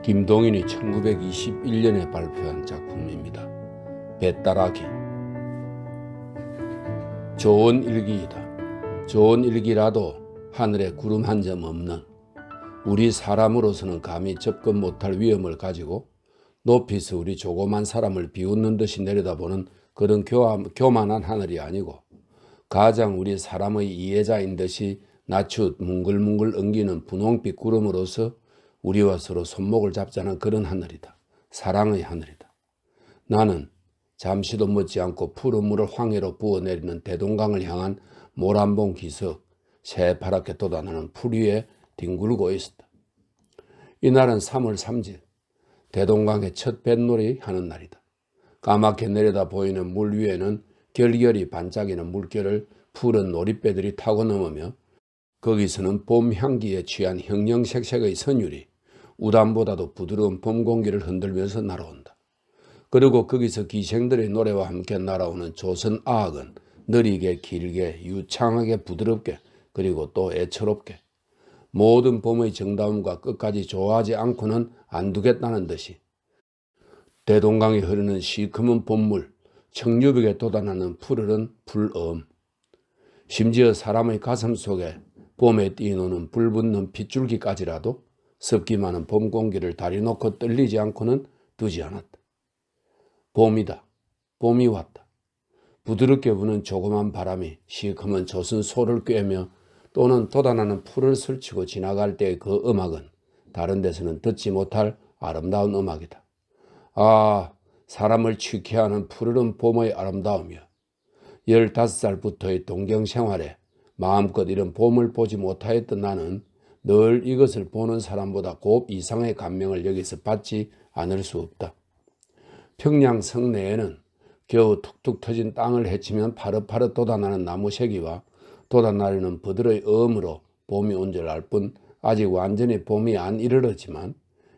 김동인이 1921년에 발표한 작품입니다. 배따라기. 좋은 일기이다. 좋은 일기라도 하늘에 구름 한 점 없는 우리 사람으로서는 감히 접근 못할 위험을 가지고 높이서 우리 조그만 사람을 비웃는 듯이 내려다보는 그런 교만한 하늘이 아니고 가장 우리 사람의 이해자인 듯이 낮추 뭉글뭉글 엉기는 분홍빛 구름으로서 우리와 서로 손목을 잡자는 그런 하늘이다. 사랑의 하늘이다. 나는 잠시도 멎지 않고 푸른 물을 황해로 부어내리는 대동강을 향한 모란봉 기석 새파랗게 돋아나는 풀 위에 뒹굴고 있었다. 이날은 3월 3일 대동강의 첫 뱃놀이 하는 날이다. 까맣게 내려다 보이는 물 위에는 결결이 반짝이는 물결을 푸른 놀이배들이 타고 넘으며 거기서는 봄 향기에 취한 형형색색의 선율이 우담보다도 부드러운 봄 공기를 흔들면서 날아온다. 그리고 거기서 기생들의 노래와 함께 날아오는 조선아악은 느리게 길게 유창하게 부드럽게 그리고 또 애처롭게 모든 봄의 정다움과 끝까지 좋아하지 않고는 안 두겠다는 듯이 대동강에 흐르는 시커먼 봄물 청류벽에 돋아나는 푸르른 풀엄 심지어 사람의 가슴 속에 봄에 뛰노는 불붙는 핏줄기까지라도 습기 많은 봄 공기를 다리 놓고 떨리지 않고는 두지 않았다. 봄이다. 봄이 왔다. 부드럽게 부는 조그만 바람이 시커먼 젖은 소를 꿰며 또는 돋아나는 풀을 스치고 지나갈 때의 그 음악은 다른 데서는 듣지 못할 아름다운 음악이다. 아, 사람을 취케 하는 푸르른 봄의 아름다움이여. 15살부터의 동경 생활에 마음껏 이런 봄을 보지 못하였던 나는 늘 이것을 보는 사람보다 곱 이상의 감명을 여기서 받지 않을 수 없다. 평양 성내에는 겨우 툭툭 터진 땅을 헤치면 파릇파릇 돋아나는 나무 새기와 돋아나려는 버들의 어음으로 봄이 온 줄 알 뿐 아직 완전히 봄이 안 이르렀지만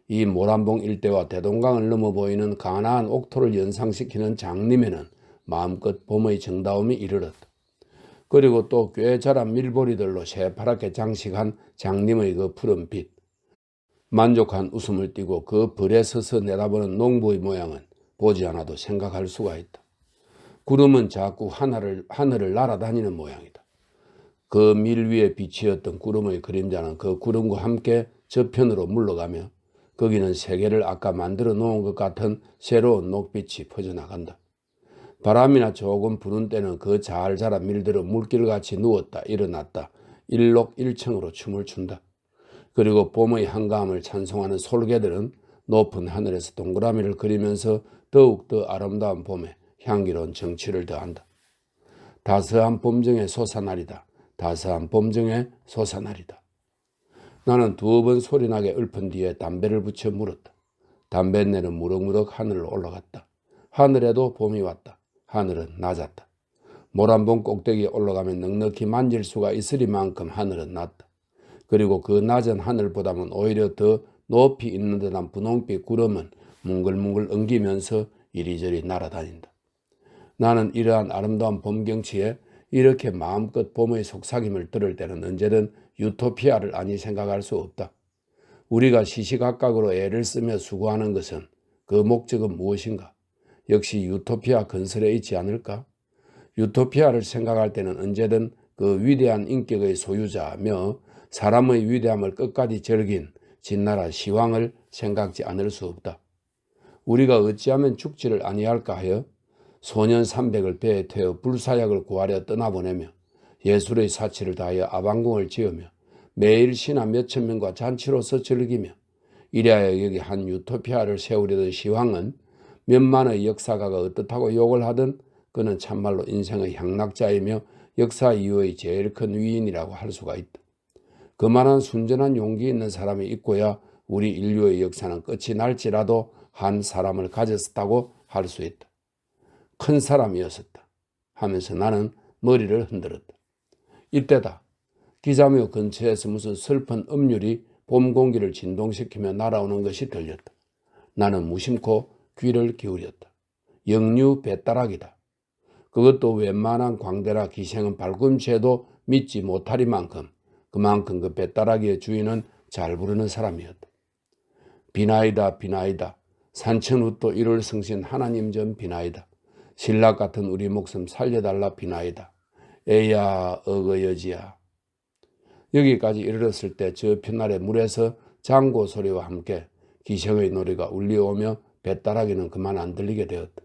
이 모란봉 일대와 대동강을 넘어 보이는 가나안 옥토를 연상시키는 장림에는 마음껏 봄의 정다움이 이르렀다. 그리고 또 꽤 자란 밀보리들로 새파랗게 장식한 장림의 그 푸른 빛. 만족한 웃음을 띠고 그 벌에 서서 내다보는 농부의 모양은 보지 않아도 생각할 수가 있다. 구름은 자꾸 하늘을 날아다니는 모양이다. 그 밀 위에 비치었던 구름의 그림자는 그 구름과 함께 저편으로 물러가며 거기는 세계를 아까 만들어 놓은 것 같은 새로운 녹빛이 퍼져나간다. 바람이나 조금 부는 때는 그 잘 자란 밀들은 물길같이 누웠다 일어났다 일록일청으로 춤을 춘다. 그리고 봄의 한가함을 찬송하는 솔개들은 높은 하늘에서 동그라미를 그리면서 더욱더 아름다운 봄에 향기로운 정취를 더한다. 다스한 봄정의 솟아날이다. 다스한 봄정의 솟아날이다. 나는 2번 소리나게 읊은 뒤에 담배를 붙여 물었다. 담뱃내는 무럭무럭 하늘로 올라갔다. 하늘에도 봄이 왔다. 하늘은 낮았다. 모란봉 꼭대기에 올라가면 넉넉히 만질 수가 있으리만큼 하늘은 낮다. 그리고 그 낮은 하늘보다는 오히려 더 높이 있는 듯한 분홍빛 구름은 뭉글뭉글 엉기면서 이리저리 날아다닌다. 나는 이러한 아름다운 봄 경치에 이렇게 마음껏 봄의 속삭임을 들을 때는 언제든 유토피아를 아니 생각할 수 없다. 우리가 시시각각으로 애를 쓰며 수고하는 것은 그 목적은 무엇인가? 역시 유토피아 건설에 있지 않을까? 유토피아를 생각할 때는 언제든 그 위대한 인격의 소유자며 사람의 위대함을 끝까지 즐긴 진나라 시황을 생각지 않을 수 없다. 우리가 어찌하면 죽지를 아니할까 하여 소년 300을 배에 태워 불사약을 구하려 떠나보내며 예술의 사치를 다하여 아방궁을 지으며 매일 신하 몇천 명과 잔치로서 즐기며 이래야 여기 한 유토피아를 세우려던 시황은 몇만의 역사가가 어떻다고 욕을 하든 그는 참말로 인생의 향락자이며 역사 이후의 제일 큰 위인이라고 할 수가 있다. 그만한 순전한 용기 있는 사람이 있고야 우리 인류의 역사는 끝이 날지라도 한 사람을 가졌다고 할 수 있다. 큰 사람이었었다 하면서 나는 머리를 흔들었다. 이때다. 기자묘 근처에서 무슨 슬픈 음률이 봄 공기를 진동시키며 날아오는 것이 들렸다. 나는 무심코 귀를 기울였다. 영류 배따락이다. 그것도 웬만한 광대나 기생은 발꿈치에도 믿지 못하리만큼 그만큼 그 배따라기의 주인은 잘 부르는 사람이었다. 비나이다 비나이다. 산천웃도 1월 성신 하나님 전 비나이다. 신락 같은 우리 목숨 살려달라 비나이다. 에야 어거여지야. 여기까지 이르렀을 때 저 편날의 물에서 장고 소리와 함께 기생의 노래가 울려오며 뱃다라기는 그만 안 들리게 되었다.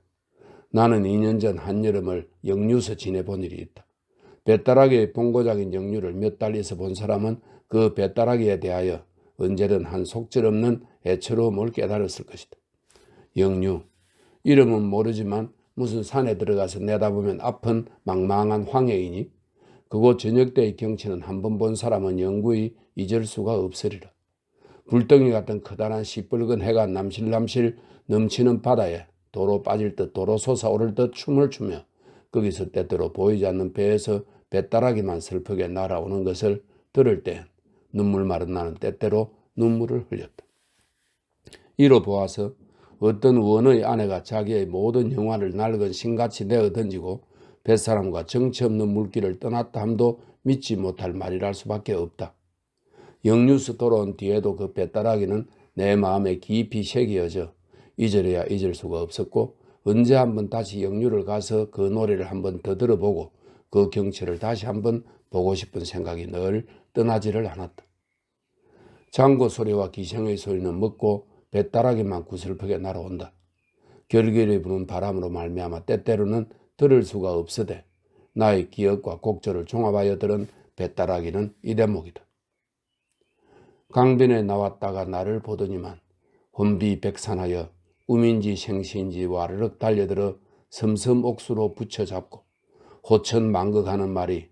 나는 2년 전 한여름을 역류서 지내본 일이 있다. 뱃다라기의 본고장인 역류를 몇 달 있어 본 사람은 그 뱃다라기에 대하여 언제든 한 속절없는 애처로움을 깨달았을 것이다. 역류, 이름은 모르지만 무슨 산에 들어가서 내다보면 앞은 망망한 황해이니 그곳 저녁 때의 경치는 한 번 본 사람은 영구히 잊을 수가 없으리라. 불덩이 같은 커다란 시뻘건 해가 남실남실 넘치는 바다에 도로 빠질 듯 도로 솟아오를 듯 춤을 추며 거기서 때때로 보이지 않는 배에서 뱃다라기만 슬프게 날아오는 것을 들을 때 눈물 마른 나는 때때로 눈물을 흘렸다. 이로 보아서 어떤 원의 아내가 자기의 모든 영화를 낡은 신같이 내어 던지고 뱃사람과 정치 없는 물길을 떠났다 함도 믿지 못할 말이랄 수밖에 없다. 역류서 돌아온 뒤에도 그 뱃다라기는 내 마음에 깊이 새겨져 잊으려야 잊을 수가 없었고 언제 한번 다시 역류를 가서 그 노래를 한번 더 들어보고 그 경치를 다시 한번 보고 싶은 생각이 늘 떠나지를 않았다. 장고 소리와 기생의 소리는 먹고 뱃다라기만 구슬프게 날아온다. 결결이 부는 바람으로 말미암아 때때로는 들을 수가 없으되 나의 기억과 곡절을 종합하여 들은 뱃다라기는 이 대목이다. 강변에 나왔다가 나를 보더니만 혼비백산하여 우민지 생시인지 와르륵 달려들어 섬섬 옥수로 붙여잡고 호천망극하는 말이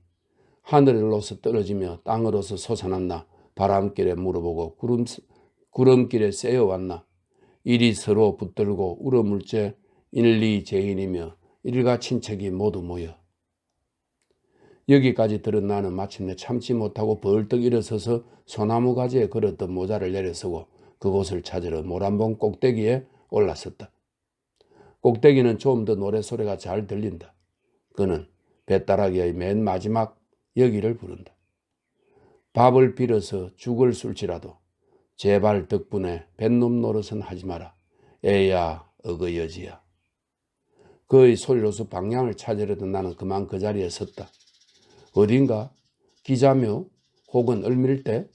하늘로서 떨어지며 땅으로서 솟아났나 바람길에 물어보고 구름길에 쐬어왔나 이리 서로 붙들고 울어물째 인리제인이며 일가 친척이 모두 모여 여기까지 들은 나는 마침내 참지 못하고 벌떡 일어서서 소나무 가지에 걸었던 모자를 내려서고 그곳을 찾으러 모란봉 꼭대기에 올랐었다. 꼭대기는 좀 더 노래소리가 잘 들린다. 그는 뱃다라기의 맨 마지막 여기를 부른다. 밥을 빌어서 죽을 술지라도 제발 덕분에 뱃놈 노릇은 하지 마라. 에야 어거여지야. 그의 소리로서 방향을 찾으려던 나는 그만 그 자리에 섰다. 어딘가 기자묘 혹은 을밀대?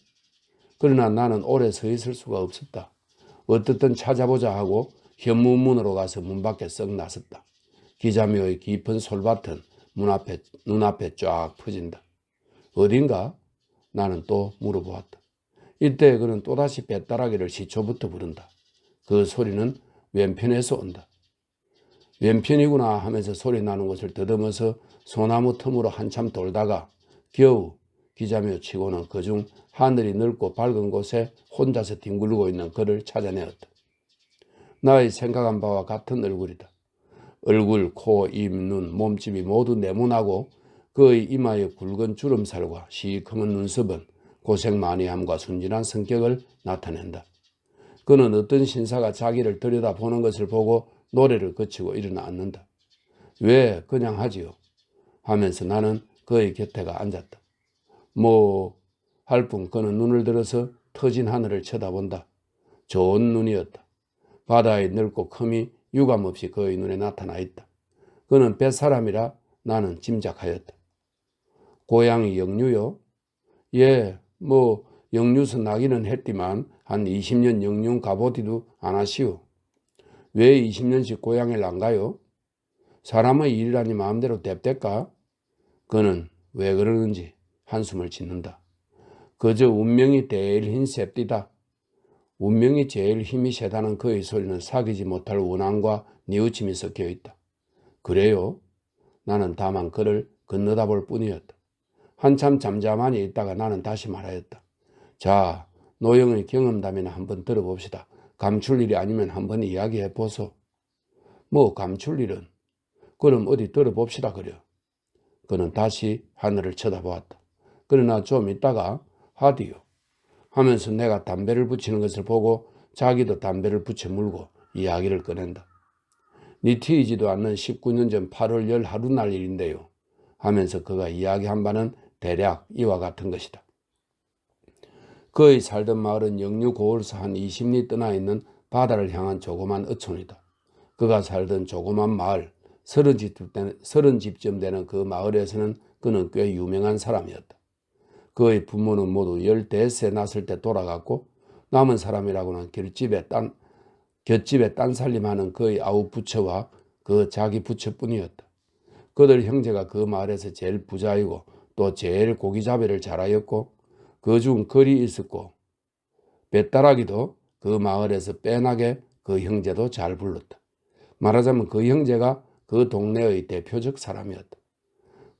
그러나 나는 오래 서 있을 수가 없었다. 어떻든 찾아보자 하고 현무문으로 가서 문 밖에 썩 나섰다. 기자묘의 깊은 솔밭은 눈앞에 쫙 퍼진다. 어딘가? 나는 또 물어보았다. 이때 그는 또다시 뱃다라기를 시초부터 부른다. 그 소리는 왼편에서 온다. 왼편이구나 하면서 소리 나는 것을 더듬어서 소나무 틈으로 한참 돌다가 겨우 기자묘 치고는 그중 하늘이 넓고 밝은 곳에 혼자서 뒹굴고 있는 그를 찾아내었다. 나의 생각한 바와 같은 얼굴이다. 얼굴, 코, 입, 눈, 몸집이 모두 네모나고 그의 이마에 굵은 주름살과 시커먼 눈썹은 고생 많이 함과 순진한 성격을 나타낸다. 그는 어떤 신사가 자기를 들여다보는 것을 보고 노래를 거치고 일어나 앉는다. 왜 그냥 하지요? 하면서 나는 그의 곁에가 앉았다. 뭐 할 뿐 그는 눈을 들어서 터진 하늘을 쳐다본다. 좋은 눈이었다. 바다의 넓고 큼이 유감없이 그의 눈에 나타나 있다. 그는 뱃사람이라 나는 짐작하였다. 고향이 역류요? 예, 뭐 역류서 나기는 했지만 한 20년 역류 가보지도 않았시오. 왜 20년씩 고향을 안 가요? 사람의 일이라니 마음대로 뎁댈까? 그는 왜 그러는지 한숨을 짓는다. 그저 운명이 제일 힘 셉디다. 운명이 제일 힘이 세다는 그의 소리는 사귀지 못할 원한과 뉘우침이 섞여 있다. 그래요? 나는 다만 그를 건너다 볼 뿐이었다. 한참 잠잠하니 있다가 나는 다시 말하였다. 자, 노영의 경험담이나 한번 들어봅시다. 감출 일이 아니면 한번 이야기해 보소. 뭐 감출 일은? 그럼 어디 들어봅시다 그려. 그는 다시 하늘을 쳐다보았다. 그러나 좀 있다가 하디요 하면서 내가 담배를 붙이는 것을 보고 자기도 담배를 붙여 물고 이야기를 꺼낸다. 니 튀이지도 않는 19년 전 8월 열 하루날 일인데요 하면서 그가 이야기한 바는 대략 이와 같은 것이다. 그의 살던 마을은 영유 고을서 한 20리 떠나 있는 바다를 향한 조그만 어촌이다. 그가 살던 조그만 마을, 30집쯤 되는 그 마을에서는 그는 꽤 유명한 사람이었다. 그의 부모는 모두 15세 났을 때 돌아갔고 남은 사람이라고는 곁집에 딴살림하는 그의 아우 부처와 그 자기 부처뿐이었다. 그들 형제가 그 마을에서 제일 부자이고 또 제일 고기잡이를 잘하였고 그중 걸이 있었고 뱃다라기도 그 마을에서 빼나게 그 형제도 잘 불렀다. 말하자면 그 형제가 그 동네의 대표적 사람이었다.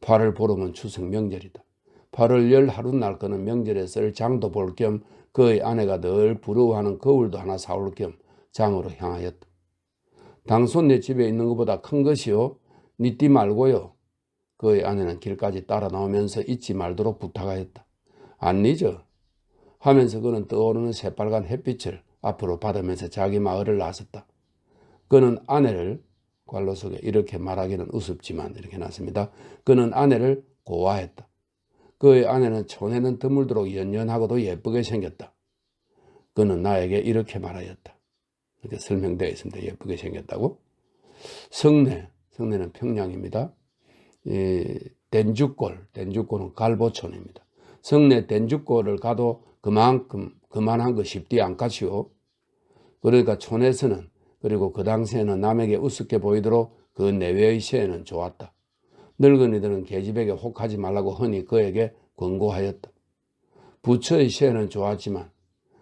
8월 보름은 추석 명절이다. 8월 열 하룻날 그는 명절에 쓸 장도 볼 겸 그의 아내가 늘 부러워하는 거울도 하나 사올 겸 장으로 향하였다. 당손 내 집에 있는 것보다 큰 것이요. 니띠 말고요. 그의 아내는 길까지 따라 나오면서 잊지 말도록 부탁하였다. 안 잊어. 하면서 그는 떠오르는 새빨간 햇빛을 앞으로 받으면서 자기 마을을 나섰다. 그는 아내를 괄호 속에 이렇게 말하기는 우습지만 이렇게 놨습니다. 그는 아내를 고아했다. 그의 아내는 촌에는 드물도록 연연하고도 예쁘게 생겼다. 그는 나에게 이렇게 말하였다. 이렇게 설명되어 있습니다. 예쁘게 생겼다고. 성내는 평양입니다. 댄주골은 갈보촌입니다. 성내 댄주골을 가도 그만한 거 쉽디 않겠지요. 그러니까 촌에서는 그리고 그 당시에는 남에게 우습게 보이도록 그 내외의 시에는 좋았다. 늙은이들은 계집에게 혹하지 말라고 흔히 그에게 권고하였다. 부처의 시에는 좋았지만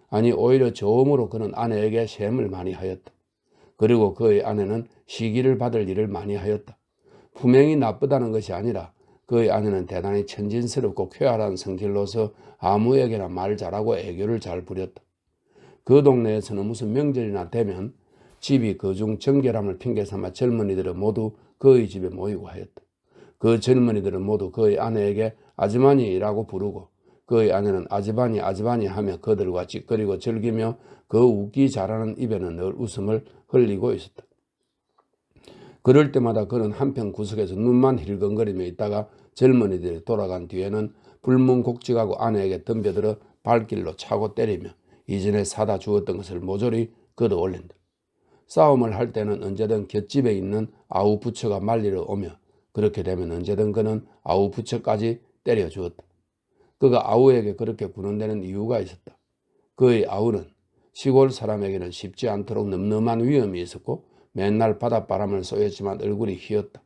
아니 오히려 저음으로 그는 아내에게 셈을 많이 하였다. 그리고 그의 아내는 시기를 받을 일을 많이 하였다. 분명히 나쁘다는 것이 아니라 그의 아내는 대단히 천진스럽고 쾌활한 성질로서 아무에게나 말 잘하고 애교를 잘 부렸다. 그 동네에서는 무슨 명절이나 되면 집이 그중 정결함을 핑계삼아 젊은이들은 모두 그의 집에 모이고 하였다. 그 젊은이들은 모두 그의 아내에게 아즈마니라고 부르고 그의 아내는 아즈바니 하며 그들과 찌꺼리고 즐기며 그 웃기 잘하는 입에는 늘 웃음을 흘리고 있었다. 그럴 때마다 그는 한편 구석에서 눈만 힐건거리며 있다가 젊은이들이 돌아간 뒤에는 불문곡직하고 아내에게 덤벼들어 발길로 차고 때리며 이전에 사다 주었던 것을 모조리 걷어 올린다. 싸움을 할 때는 언제든 곁집에 있는 아우 부처가 말리러 오며 그렇게 되면 언제든 그는 아우 부처까지 때려 주었다. 그가 아우에게 그렇게 구는 데는 이유가 있었다. 그의 아우는 시골 사람에게는 쉽지 않도록 늠름한 위엄이 있었고 맨날 바닷바람을 쏘였지만 얼굴이 희었다.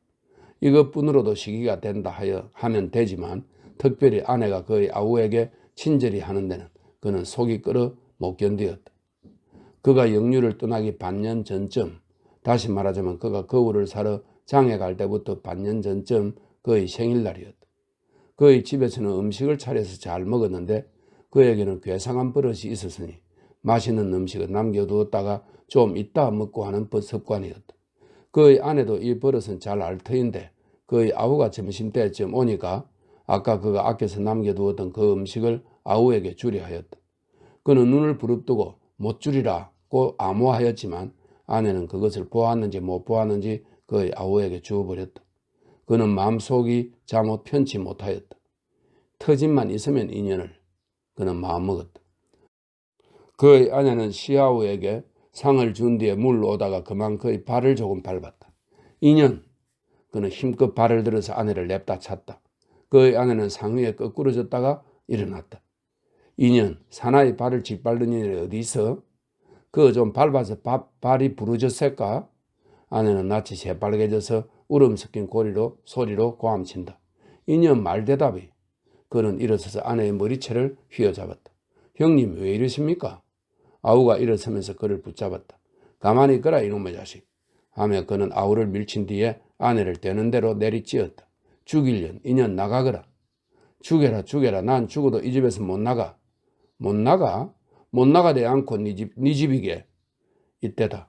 이것뿐으로도 시기가 된다 하면 되지만 특별히 아내가 그의 아우에게 친절히 하는 데는 그는 속이 끓어 못 견디었다. 그가 영유를 떠나기 반년 전쯤, 다시 말하자면 그가 거울을 사러 장에 갈 때부터 반년 전쯤 그의 생일날이었다. 그의 집에서는 음식을 차려서 잘 먹었는데 그에게는 괴상한 버릇이 있었으니 맛있는 음식을 남겨두었다가 좀 이따 먹고 하는 습관이었다. 그의 아내도 이 버릇은 잘 알 터인데 그의 아우가 점심때쯤 오니까 아까 그가 아껴서 남겨두었던 그 음식을 아우에게 주려 하였다. 그는 눈을 부릅뜨고 못 주리라고 암호하였지만 아내는 그것을 보았는지 못 보았는지 그의 아우에게 주어버렸다. 그는 마음속이 잠옷 편치 못하였다. 터짐만 있으면 인연을 그는 마음먹었다. 그의 아내는 시아우에게 상을 준 뒤에 물로 오다가 그만 그의 발을 조금 밟았다. 인연, 그는 힘껏 발을 들어서 아내를 냅다 찼다. 그의 아내는 상위에 거꾸러졌다가 일어났다. 인연, 사나이 발을 짓밟는 인연이 어디 있어? 그거 좀 밟아서 발이 부러졌을까? 아내는 낯이 새빨개져서 울음 섞인 소리로 고함친다. 인연 말대답이. 그는 일어서서 아내의 머리채를 휘어잡았다. 형님 왜 이러십니까? 아우가 일어서면서 그를 붙잡았다. 가만히 있거라 이놈의 자식. 하며 그는 아우를 밀친 뒤에 아내를 되는 대로 내리찌었다. 죽일년 인연 나가거라. 죽여라 난 죽어도 이 집에서 못 나가. 못 나가? 못 나가대 않고 네 집이게. 이때다.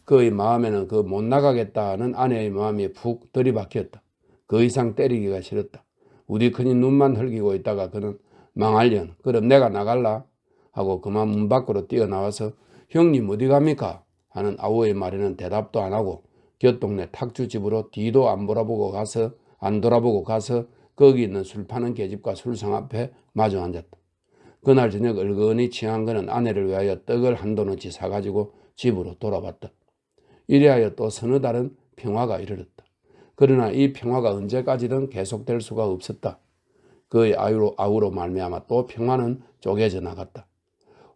그의 마음에는 그 못 나가겠다는 아내의 마음이 푹 들이박혔다. 그 이상 때리기가 싫었다. 우디크니 눈만 흘기고 있다가 그는 망할년 그럼 내가 나갈라 하고 그만 문 밖으로 뛰어나와서 형님 어디 갑니까? 하는 아우의 말에는 대답도 안 하고 곁동네 탁주집으로 뒤도 안 돌아보고 가서 거기 있는 술 파는 계집과 술상 앞에 마주 앉았다. 그날 저녁 얼건히 취한 그는 아내를 위하여 떡을 한 도너치 사가지고 집으로 돌아왔다. 이래하여 또 서너 달은 평화가 이르렀다. 그러나 이 평화가 언제까지든 계속될 수가 없었다. 그의 아우로 말미암아 또 평화는 쪼개져 나갔다.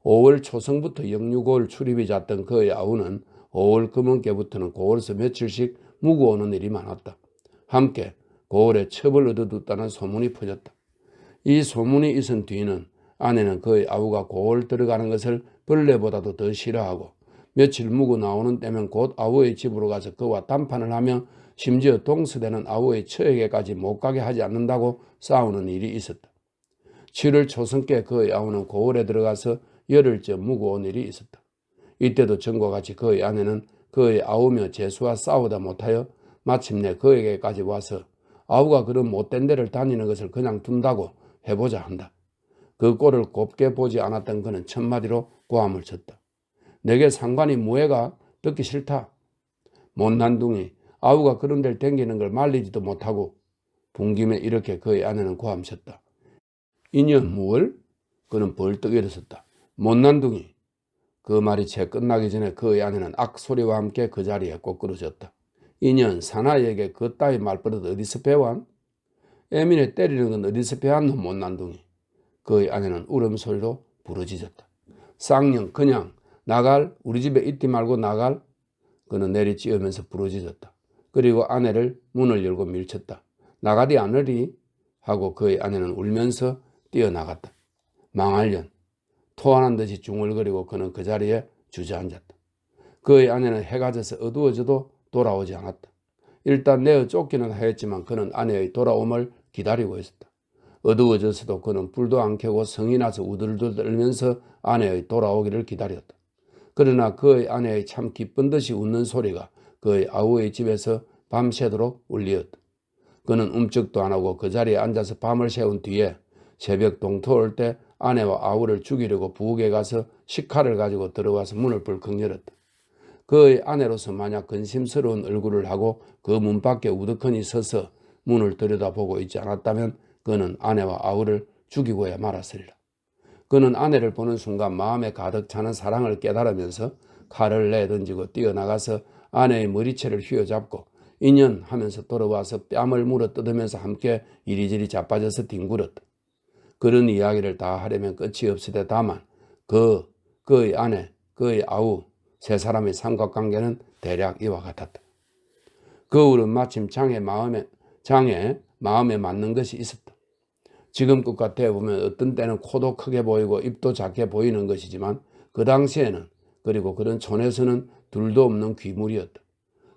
5월 초성부터 영유고월 출입이 잦던 그의 아우는 5월 금은께부터는 고을에서 며칠씩 묵어오는 일이 많았다. 함께 고을에 첩을 얻어뒀다는 소문이 퍼졌다. 이 소문이 있은 뒤는 아내는 그의 아우가 고을 들어가는 것을 벌레보다도 더 싫어하고 며칠 묵어 나오는 때면 곧 아우의 집으로 가서 그와 담판을 하며 심지어 동서되는 아우의 처에게까지 못 가게 하지 않는다고 싸우는 일이 있었다. 7월 초성께 그의 아우는 고을에 들어가서 열흘째 묵어온 일이 있었다. 이때도 전과 같이 그의 아내는 그의 아우며 제수와 싸우다 못하여 마침내 그에게까지 와서 아우가 그런 못된 데를 다니는 것을 그냥 둔다고 해보자 한다. 그 꼴을 곱게 보지 않았던 그는 첫마디로 고함을 쳤다. 내게 상관이 무해가 듣기 싫다. 못난둥이 아우가 그런 데를 댕기는 걸 말리지도 못하고 분김에 이렇게 그의 아내는 고함쳤다. 이년 무얼? 그는 벌떡 일어섰다. 못난둥이. 그 말이 채 끝나기 전에 그의 아내는 악소리와 함께 그 자리에 꼬꾸러졌다. 이년 사나이에게 그 따위 말버릇 어디서 배워한? 애민에 때리는 건 어디서 배웠노 못난둥이. 그의 아내는 울음소리로 부르짖었다. 쌍년 그냥 나갈? 우리 집에 있지 말고 나갈? 그는 내리찌으면서 부르짖었다. 그리고 아내를 문을 열고 밀쳤다. 나가리 않으리? 하고 그의 아내는 울면서 뛰어나갔다. 망할년. 토하는 듯이 중얼거리고 그는 그 자리에 주저앉았다. 그의 아내는 해가 져서 어두워져도 돌아오지 않았다. 일단 내어 쫓기는 하였지만 그는 아내의 돌아옴을 기다리고 있었다. 어두워져서도 그는 불도 안 켜고 성이 나서 우들우들 떨면서 아내의 돌아오기를 기다렸다. 그러나 그의 아내의 참 기쁜 듯이 웃는 소리가 그의 아우의 집에서 밤새도록 울리었다. 그는 움쩍도 안 하고 그 자리에 앉아서 밤을 새운 뒤에 새벽 동토 올 때 아내와 아우를 죽이려고 부엌에 가서 식칼을 가지고 들어와서 문을 벌컥 열었다. 그의 아내로서 만약 근심스러운 얼굴을 하고 그 문 밖에 우두커니 서서 문을 들여다보고 있지 않았다면 그는 아내와 아우를 죽이고야 말았으리라. 그는 아내를 보는 순간 마음에 가득 차는 사랑을 깨달으면서 칼을 내던지고 뛰어나가서 아내의 머리채를 휘어잡고 인연 하면서 돌아와서 뺨을 물어뜯으면서 함께 이리저리 자빠져서 뒹굴었다. 그런 이야기를 다 하려면 끝이 없으되 다만 그의 아내, 그의 아우 세 사람의 삼각관계는 대략 이와 같았다. 거울은 마침 장의 마음에 맞는 것이 있었다. 지금 것과 대보면 어떤 때는 코도 크게 보이고 입도 작게 보이는 것이지만 그 당시에는 그리고 그런 촌에서는 둘도 없는 귀물이었다.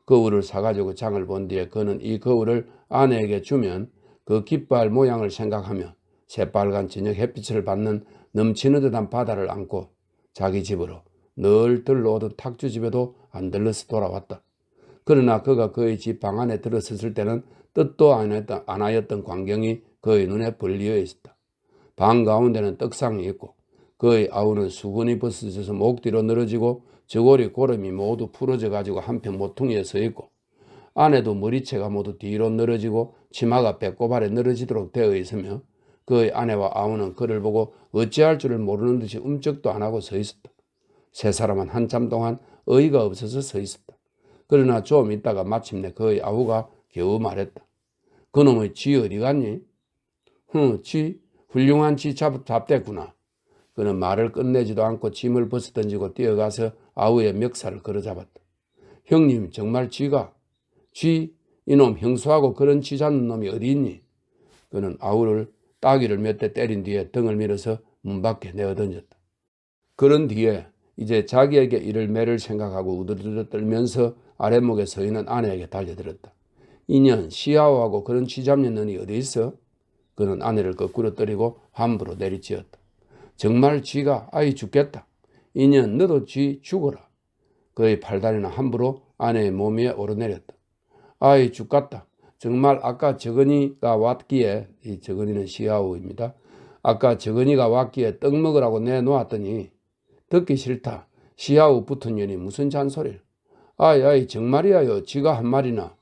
거울을 사가지고 장을 본 뒤에 그는 이 거울을 아내에게 주면 그 깃발 모양을 생각하며 새빨간 저녁 햇빛을 받는 넘치는 듯한 바다를 안고 자기 집으로 늘 들러오던 탁주 집에도 안 들러서 돌아왔다. 그러나 그가 그의 집 방 안에 들어섰을 때는 뜻도 안 하였던 광경이 그의 눈에 벌리어 있었다. 방 가운데는 떡상이 있고 그의 아우는 수건이 벗어져서 목 뒤로 늘어지고 저고리 고름이 모두 풀어져 가지고 한편 모퉁이에 서 있고 아내도 머리채가 모두 뒤로 늘어지고 치마가 배꼽 아래 늘어지도록 되어 있으며 그의 아내와 아우는 그를 보고 어찌할 줄을 모르는 듯이 움쩍도 안 하고 서 있었다. 세 사람은 한참 동안 어이가 없어서 서 있었다. 그러나 좀 있다가 마침내 그의 아우가 겨우 말했다. 그놈의 쥐 어디 갔니? 쥐? 훌륭한 쥐 잡됐구나. 그는 말을 끝내지도 않고 짐을 벗어던지고 뛰어가서 아우의 멱살을 걸어잡았다. 형님 정말 쥐가? 쥐? 이놈 형수하고 그런 쥐 잡는 놈이 어디 있니? 그는 아우를 따귀를 몇 대 때린 뒤에 등을 밀어서 문 밖에 내어던졌다. 그런 뒤에 이제 자기에게 이를 매를 생각하고 우두두두 떨면서 아랫목에 서 있는 아내에게 달려들었다. 이년 시아오하고 그런 쥐 잡는 놈이 어디 있어? 그는 아내를 거꾸로 때리고 함부로 내리치었다. 정말 쥐가? 아이 죽겠다. 이년 너도 쥐 죽어라. 그의 팔다리는 함부로 아내의 몸 위에 오르내렸다. 아이 죽겠다. 정말 아까 저건이가 왔기에, 이 저건이는 시아오입니다. 아까 저건이가 왔기에 떡 먹으라고 내놓았더니 듣기 싫다. 시아오 붙은 년이 무슨 잔소리를. 아이 정말이야요. 쥐가 한 마리나.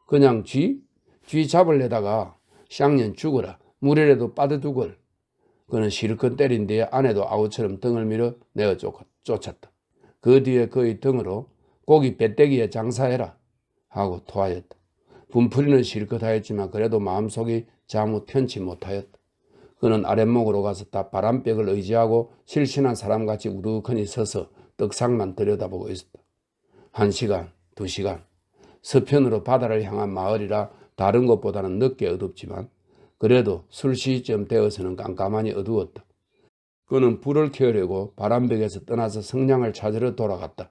그냥 쥐? 쥐 잡을래다가 쌍년 죽어라. 물에라도 빠져두걸. 그는 실컷 때린 뒤에 아내도 아우처럼 등을 밀어 내어 쫓았다. 그 뒤에 그의 등으로 고기 배때기에 장사해라 하고 토하였다. 분풀이는 실컷 하였지만 그래도 마음속이 자무 편치 못하였다. 그는 아랫목으로 가서 바람벽을 의지하고 실신한 사람같이 우두커니 서서 떡상만 들여다보고 있었다. 1시간, 2시간. 서편으로 바다를 향한 마을이라 다른 것보다는 늦게 어둡지만 그래도 술시쯤 되어서는 깜깜하니 어두웠다. 그는 불을 켜려고 바람벽에서 떠나서 성냥을 찾으러 돌아갔다.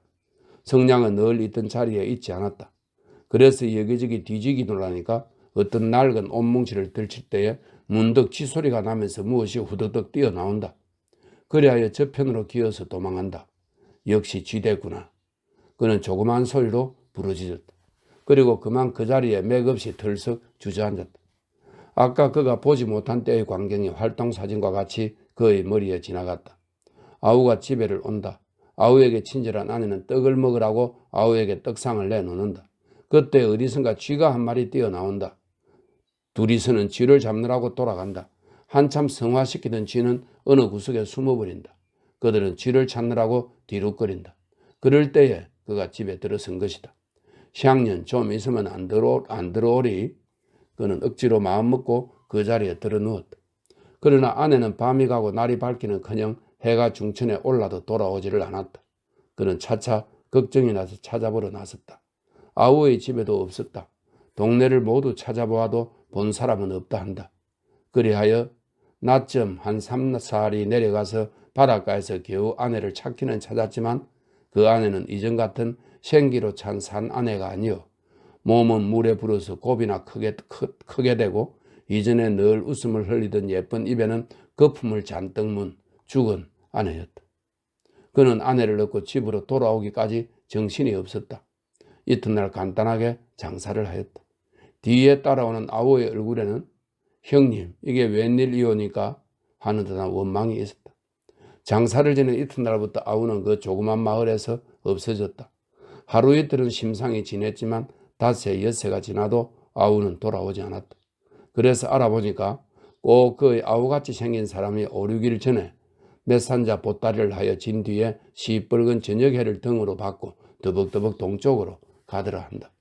성냥은 늘 있던 자리에 있지 않았다. 그래서 여기저기 뒤지기 놀라니까 어떤 낡은 옷뭉치를 들칠 때에 문득 쥐소리가 나면서 무엇이 후드득 뛰어나온다. 그리하여 저편으로 기어서 도망한다. 역시 쥐대구나. 그는 조그만 소리로 부르짖었다. 그리고 그만 그 자리에 맥없이 털썩 주저앉았다. 아까 그가 보지 못한 때의 광경이 활동사진과 같이 그의 머리에 지나갔다. 아우가 집에를 온다. 아우에게 친절한 아내는 떡을 먹으라고 아우에게 떡상을 내놓는다. 그때 어디선가 쥐가 한 마리 뛰어나온다. 둘이서는 쥐를 잡느라고 돌아간다. 한참 성화시키던 쥐는 어느 구석에 숨어버린다. 그들은 쥐를 찾느라고 뒤룩거린다. 그럴 때에 그가 집에 들어선 것이다. 시학년 좀 있으면 안 들어오리. 그는 억지로 마음먹고 그 자리에 들어누웠다. 그러나 아내는 밤이 가고 날이 밝기는커녕 해가 중천에 올라도 돌아오지를 않았다. 그는 차차 걱정이 나서 찾아보러 나섰다. 아우의 집에도 없었다. 동네를 모두 찾아보아도 본 사람은 없다 한다. 그리하여 낮쯤 한 3~4리 내려가서 바닷가에서 겨우 아내를 찾기는 찾았지만 그 아내는 이전 같은 생기로 찬 산 아내가 아니요 몸은 물에 불어서 곱이나 크게 되고 이전에 늘 웃음을 흘리던 예쁜 입에는 거품을 잔뜩 문 죽은 아내였다. 그는 아내를 얻고 집으로 돌아오기까지 정신이 없었다. 이튿날 간단하게 장사를 하였다. 뒤에 따라오는 아우의 얼굴에는 형님 이게 웬일이오니까 하는 듯한 원망이 있었다. 장사를 지낸 이튿날부터 아우는 그 조그만 마을에서 없어졌다. 하루 이틀은 심상히 지냈지만 닷새 엿새가 지나도 아우는 돌아오지 않았다. 그래서 알아보니까 꼭 그의 아우같이 생긴 사람이 5~6일 전에 몇 산자 보따리를 하여 진 뒤에 시뻘건 저녁해를 등으로 받고 더벅더벅 동쪽으로 가더라 한다.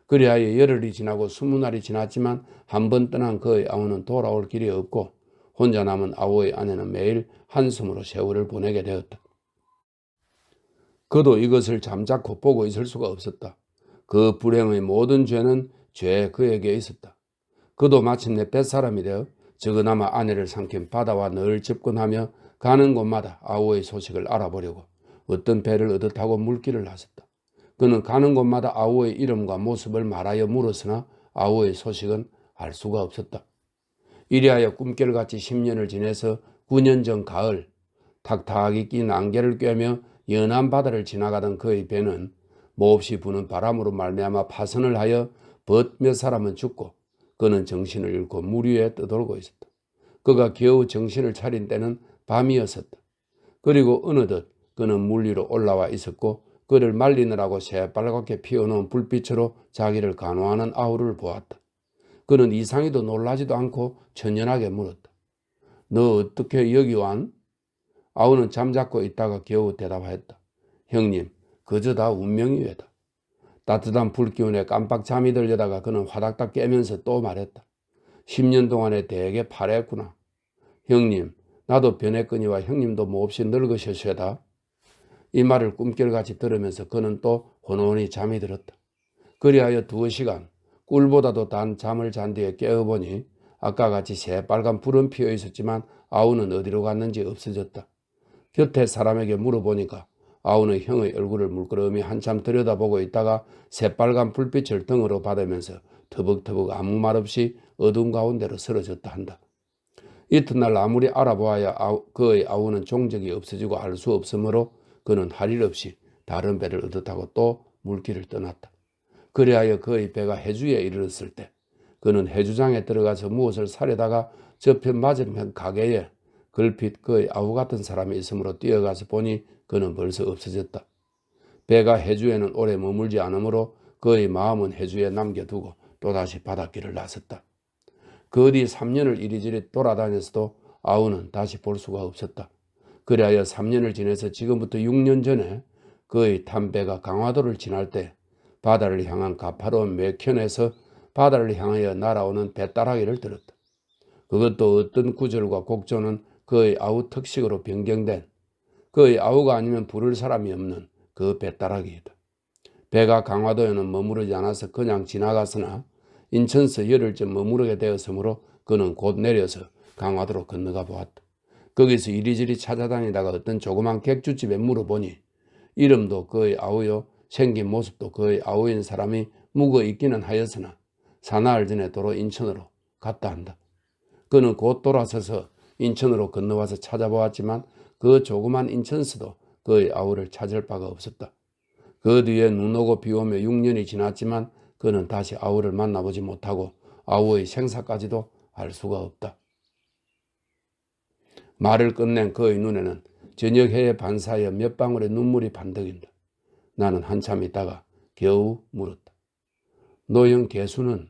그리하여 열흘이 지나고 20날이 지났지만 한 번 떠난 그의 아우는 돌아올 길이 없고 혼자 남은 아우의 아내는 매일 한숨으로 세월을 보내게 되었다. 그도 이것을 잠자코 보고 있을 수가 없었다. 그 불행의 모든 죄는 죄 그에게 있었다. 그도 마침내 뱃사람이 되어 적어나마 아내를 삼킨 바다와 늘 접근하며 가는 곳마다 아우의 소식을 알아보려고 어떤 배를 얻어 타고 물길을 나섰다. 그는 가는 곳마다 아우의 이름과 모습을 말하여 물었으나 아우의 소식은 알 수가 없었다. 이리하여 꿈결같이 10년을 지내서 9년 전 가을 탁탁이 낀 안개를 꿰며 연한 바다를 지나가던 그의 배는 몹시 부는 바람으로 말미암아 파선을 하여 벗 몇 사람은 죽고 그는 정신을 잃고 물 위에 떠돌고 있었다. 그가 겨우 정신을 차린 때는 밤이었었다. 그리고 어느덧 그는 물 위로 올라와 있었고 그를 말리느라고 새빨갛게 피어놓은 불빛으로 자기를 간호하는 아우를 보았다. 그는 이상히도 놀라지도 않고 천연하게 물었다. 너 어떻게 여기 완? 아우는 잠자코 있다가 겨우 대답하였다. 형님, 그저 다 운명이 외다. 따뜻한 불기운에 깜빡 잠이 들려다가 그는 화닥닥 깨면서 또 말했다. 10년 동안에 되게 파랬구나. 형님, 나도 변했거니와 형님도 몹시 늙으셨쇠다. 이 말을 꿈결같이 들으면서 그는 또 혼혼히 잠이 들었다. 그리하여 2시간 꿀보다도 단 잠을 잔 뒤에 깨어보니 아까 같이 새빨간 불은 피어 있었지만 아우는 어디로 갔는지 없어졌다. 곁에 사람에게 물어보니까 아우는 형의 얼굴을 물끄러미 한참 들여다보고 있다가 새빨간 불빛을 등으로 받으면서 터벅터벅 아무 말 없이 어두운 가운데로 쓰러졌다 한다. 이튿날 아무리 알아보아야 그의 아우는 종적이 없어지고 알 수 없으므로 그는 할 일 없이 다른 배를 얻어 타고 또 물길을 떠났다. 그리하여 그의 배가 해주에 이르렀을 때 그는 해주장에 들어가서 무엇을 사려다가 저편 맞은편 가게에 걸핏 그의 아우 같은 사람이 있으므로 뛰어가서 보니 그는 벌써 없어졌다. 배가 해주에는 오래 머물지 않으므로 그의 마음은 해주에 남겨두고 또다시 바닷길을 나섰다. 그 뒤 3년을 이리저리 돌아다녔어도 아우는 다시 볼 수가 없었다. 그리하여 3년을 지내서 지금부터 6년 전에 그의 탄 배가 강화도를 지날 때 바다를 향한 가파로운 매편에서 바다를 향하여 날아오는 배따라기를 들었다. 그것도 어떤 구절과 곡조는 그의 아우 특식으로 변경된, 그의 아우가 아니면 부를 사람이 없는 그 배따라기이다. 배가 강화도에는 머무르지 않아서 그냥 지나갔으나 인천서 열흘쯤 머무르게 되었으므로 그는 곧 내려서 강화도로 건너가 보았다. 거기서 이리저리 찾아다니다가 어떤 조그만 객주집에 물어보니 이름도 그의 아우요, 생긴 모습도 그의 아우인 사람이 묵어 있기는 하였으나 사나흘 전에 도로 인천으로 갔다 한다. 그는 곧 돌아서서 인천으로 건너와서 찾아보았지만 그 조그만 인천서도 그의 아우를 찾을 바가 없었다. 그 뒤에 눈 오고 비 오며 6년이 지났지만 그는 다시 아우를 만나보지 못하고 아우의 생사까지도 알 수가 없다. 말을 끝낸 그의 눈에는 저녁 해에 반사하여 몇 방울의 눈물이 반덕인다. 나는 한참 있다가 겨우 물었다. 노형 개수는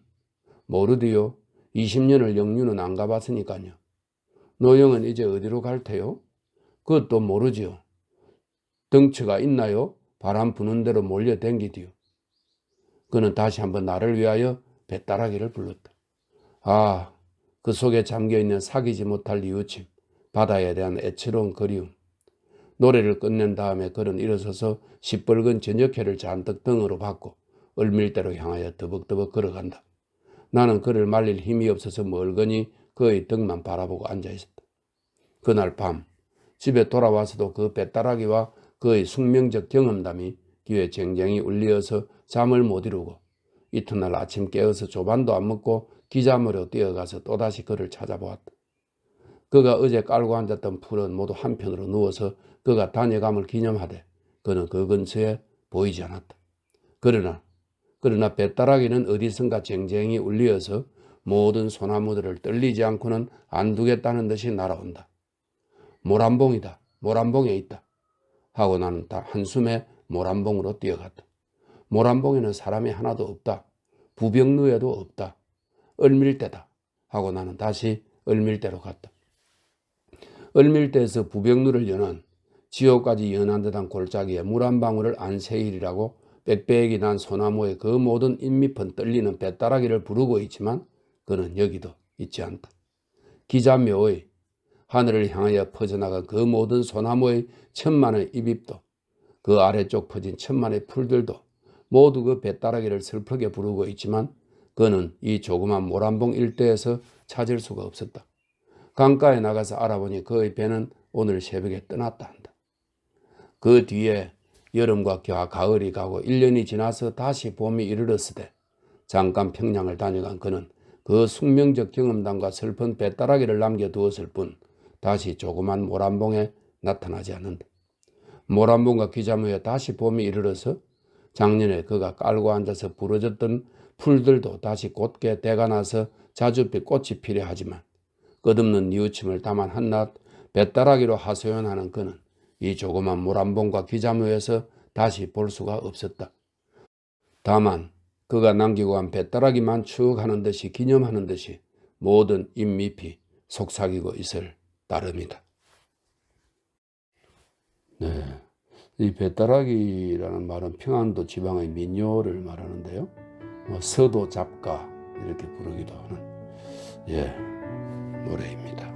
모르디요? 20년을 영유는 안 가봤으니까요. 노형은 이제 어디로 갈 테요? 그것도 모르지요. 덩치가 있나요? 바람 부는 대로 몰려댕기디요. 그는 다시 한번 나를 위하여 배따라기를 불렀다. 아, 그 속에 잠겨있는 사귀지 못할 이웃임, 바다에 대한 애처로운 그리움. 노래를 끝낸 다음에 그는 일어서서 시뻘건 저녁회를 잔뜩 등으로 받고 을밀대로 향하여 더벅더벅 걸어간다. 나는 그를 말릴 힘이 없어서 멀거니 그의 등만 바라보고 앉아있었다. 그날 밤 집에 돌아와서도 그 배따라기와 그의 숙명적 경험담이 귀에 쟁쟁이 울리어서 잠을 못 이루고 이튿날 아침 깨어서 조반도 안 먹고 기자모로 뛰어가서 또다시 그를 찾아보았다. 그가 어제 깔고 앉았던 풀은 모두 한편으로 누워서 그가 다녀감을 기념하되 그는 그 근처에 보이지 않았다. 그러나 배따라기는 어디선가 쟁쟁이 울리어서 모든 소나무들을 떨리지 않고는 안 두겠다는 듯이 날아온다. 모란봉이다. 모란봉에 있다. 하고 나는 다 한숨에 모란봉으로 뛰어갔다. 모란봉에는 사람이 하나도 없다. 부병루에도 없다. 을밀대다. 하고 나는 다시 을밀대로 갔다. 을밀대에서 부병루를 여는 지옥까지 연한 듯한 골짜기에 물 한 방울을 안 새일이라고 빽빽이 난 소나무의 그 모든 잎밑은 떨리는 배따라기를 부르고 있지만 그는 여기도 있지 않다. 기자묘의 하늘을 향하여 퍼져나간 그 모든 소나무의 천만의 잎잎도 그 아래쪽 퍼진 천만의 풀들도 모두 그 배따라기를 슬프게 부르고 있지만 그는 이 조그만 모란봉 일대에서 찾을 수가 없었다. 강가에 나가서 알아보니 그의 배는 오늘 새벽에 떠났다 한다. 그 뒤에 여름과 가을이 가고 1년이 지나서 다시 봄이 이르렀으되 잠깐 평양을 다녀간 그는 그 숙명적 경험담과 슬픈 배따라기를 남겨두었을 뿐 다시 조그만 모란봉에 나타나지 않는다. 모란봉과 기자무에 다시 봄이 이르러서 작년에 그가 깔고 앉아서 부러졌던 풀들도 다시 곧게 대가 나서 자줏빛 꽃이 피려 하지만 끝없는 뉘우침을 담은 한낱 배따라기로 하소연하는 그는 이 조그만 모란봉과 기자무에서 다시 볼 수가 없었다. 다만 그가 남기고 간 배따라기만 추억하는 듯이 기념하는 듯이 모든 잎잎이 속삭이고 있을 따름이다. 네, 이 배따라기라는 말은 평안도 지방의 민요를 말하는데요. 서도 잡가 이렇게 부르기도 하는 노래입니다.